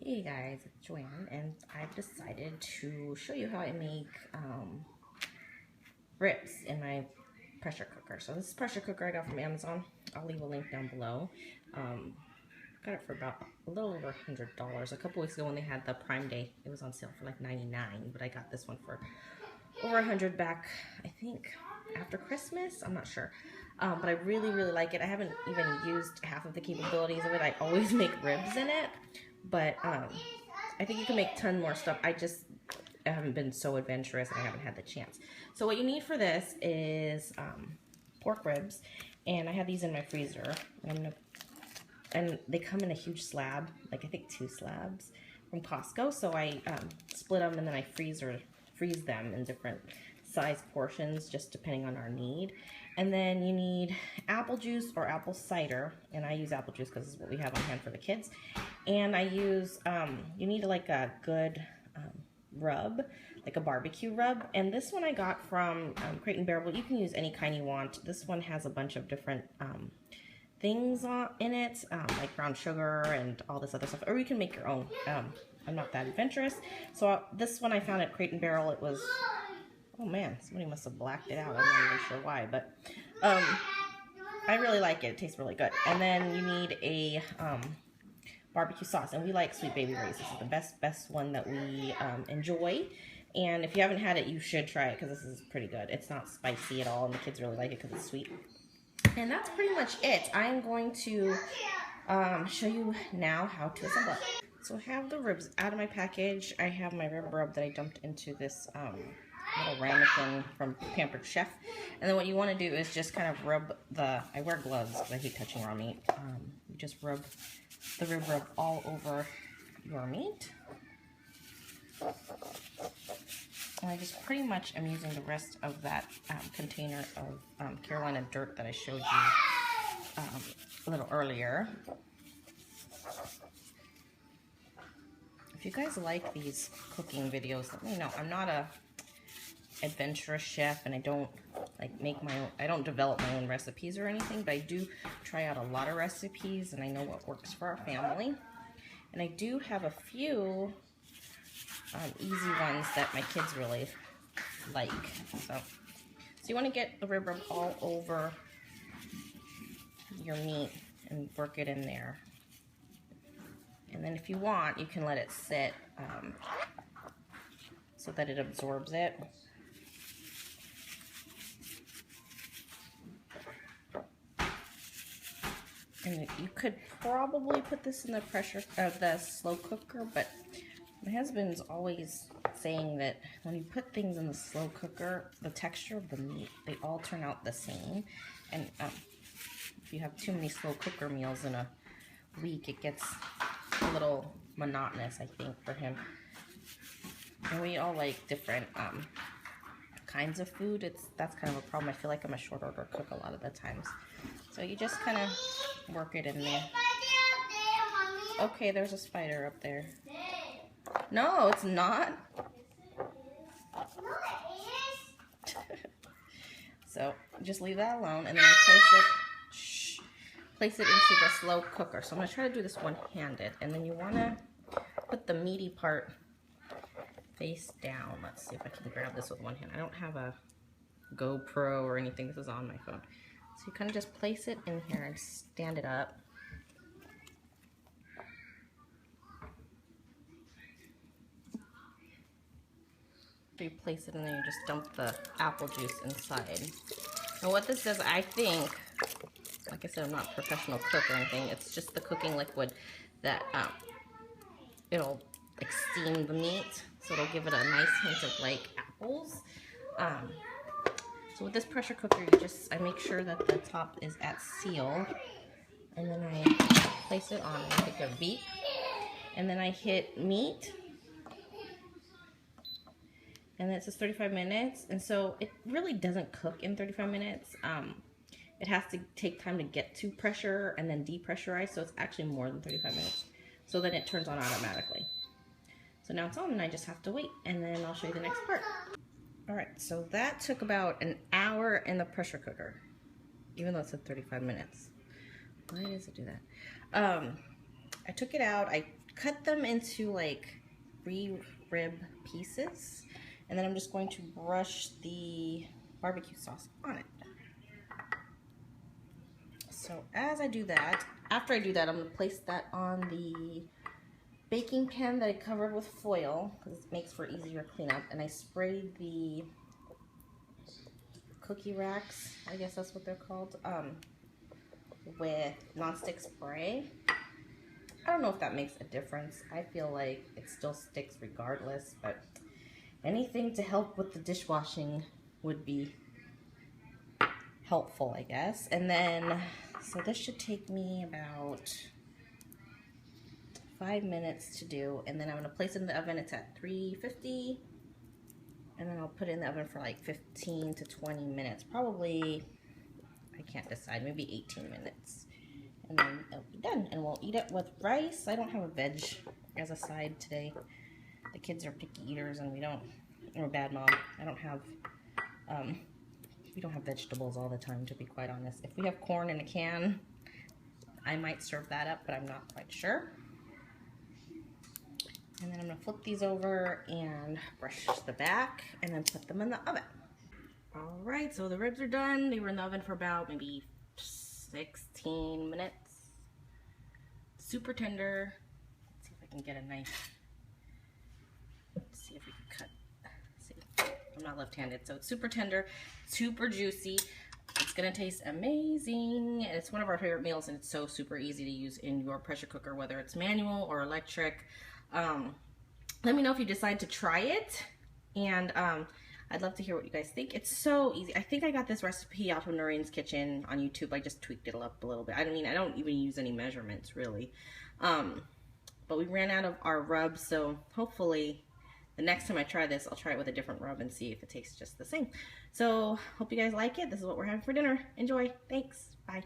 Hey guys, it's Joanne, and I've decided to show you how I make ribs in my pressure cooker. So this pressure cooker I got from Amazon. I'll leave a link down below. Got it for about a little over $100. A couple weeks ago when they had the Prime Day, it was on sale for like $99, but I got this one for over $100 back, I think, after Christmas. I'm not sure. But I really like it. I haven't even used half of the capabilities of it. I always make ribs in it. But I think you can make a ton more stuff. I haven't been so adventurous and I haven't had the chance. So what you need for this is pork ribs. And I have these in my freezer. And they come in a huge slab, like I think 2 slabs from Costco. So I split them and then I freeze them in different size portions, just depending on our need. And then you need apple juice or apple cider, and I use apple juice because it's what we have on hand for the kids. And I use, you need like a good rub, like a barbecue rub. And this one I got from Crate & Barrel. You can use any kind you want. This one has a bunch of different things in it, like brown sugar and all this other stuff. Or you can make your own. I'm not that adventurous. So this one I found at Crate & Barrel. It was, oh man, somebody must have blacked it out. I'm not even sure why, but I really like it. It tastes really good. And then you need a barbecue sauce, and we like Sweet Baby Ray's. This is the best one that we enjoy. And if you haven't had it, you should try it because this is pretty good. It's not spicy at all, and the kids really like it because it's sweet. And that's pretty much it. I'm going to show you now how to assemble it. So I have the ribs out of my package. I have my rib rub that I dumped into this little ramekin from Pampered Chef. And then what you want to do is just kind of rub I wear gloves because I hate touching raw meat. You just rub the rib rub all over your meat. And I just pretty much am using the rest of that container of Carolina dirt that I showed you a little earlier. If you guys like these cooking videos, let me know. I'm not a adventurous chef, and I don't like make my own, I don't develop my own recipes or anything, but I do try out a lot of recipes, and I know what works for our family. And I do have a few easy ones that my kids really like. So you want to get the rib rub all over your meat and work it in there. And then if you want, you can let it sit so that it absorbs it. And you could probably put this in the slow cooker, but my husband's always saying that when you put things in the slow cooker, the texture of the meat, they all turn out the same. And if you have too many slow cooker meals in a week, it gets a little monotonous, I think, for him. And we all like different kinds of food. That's kind of a problem. I feel like I'm a short order cook a lot of the times. So you just kind of work it in there. Okay, there's a spider up there. No, it's not. So just leave that alone, and then you place it into the slow cooker. So I'm going to try to do this one-handed, and then you want to put the meaty part face down. Let's see if I can grab this with one hand. I don't have a GoPro or anything. This is on my phone. So you kind of just place it in here and stand it up. You place it and then you just dump the apple juice inside. And what this does, I think, like I said, I'm not a professional cook or anything, it's just the cooking liquid that it'll like steam the meat, so it'll give it a nice hint of like apples. So with this pressure cooker, I make sure that the top is at seal, and then I place it on and I take a beep, and then I hit meat. And then it says 35 minutes, and so it really doesn't cook in 35 minutes. It has to take time to get to pressure and then depressurize, so it's actually more than 35 minutes. So then it turns on automatically. So now it's on, and I just have to wait, and then I'll show you the next part. All right, so that took about an hour in the pressure cooker, even though it said 35 minutes. Why does it do that? I took it out, I cut them into like 3 rib pieces, and then I'm just going to brush the barbecue sauce on it. So as I do that, after I do that, I'm going to place that on the baking pan that I covered with foil because it makes for easier cleanup, and I sprayed the cookie racks, I guess that's what they're called, with nonstick spray. I don't know if that makes a difference. I feel like it still sticks regardless, but anything to help with the dishwashing would be helpful, I guess. And then, so this should take me about 5 minutes to do, and then I'm gonna place it in the oven. It's at 350, and then I'll put it in the oven for like 15 to 20 minutes, probably, I can't decide, maybe 18 minutes. And then it'll be done, and we'll eat it with rice. I don't have a veg as a side today. The kids are picky eaters, and we're bad mom. I don't have, we don't have vegetables all the time, to be quite honest. If we have corn in a can, I might serve that up, but I'm not quite sure. And then I'm gonna flip these over and brush the back, and then put them in the oven. All right, so the ribs are done. They were in the oven for about maybe 16 minutes. Super tender. Let's see if I can get a knife. Let's see if we can cut. Let's see, I'm not left-handed, so it's super tender, super juicy. It's gonna taste amazing. It's one of our favorite meals, and it's so super easy to use in your pressure cooker, whether it's manual or electric. Let me know if you decide to try it, and I'd love to hear what you guys think. It's so easy. I think I got this recipe off of Noreen's Kitchen on YouTube. I just tweaked it up a little bit. I mean, I don't even use any measurements really. But we ran out of our rub, so hopefully the next time I try this, I'll try it with a different rub and see if it tastes just the same. So hope you guys like it. This is what we're having for dinner. Enjoy. Thanks. Bye.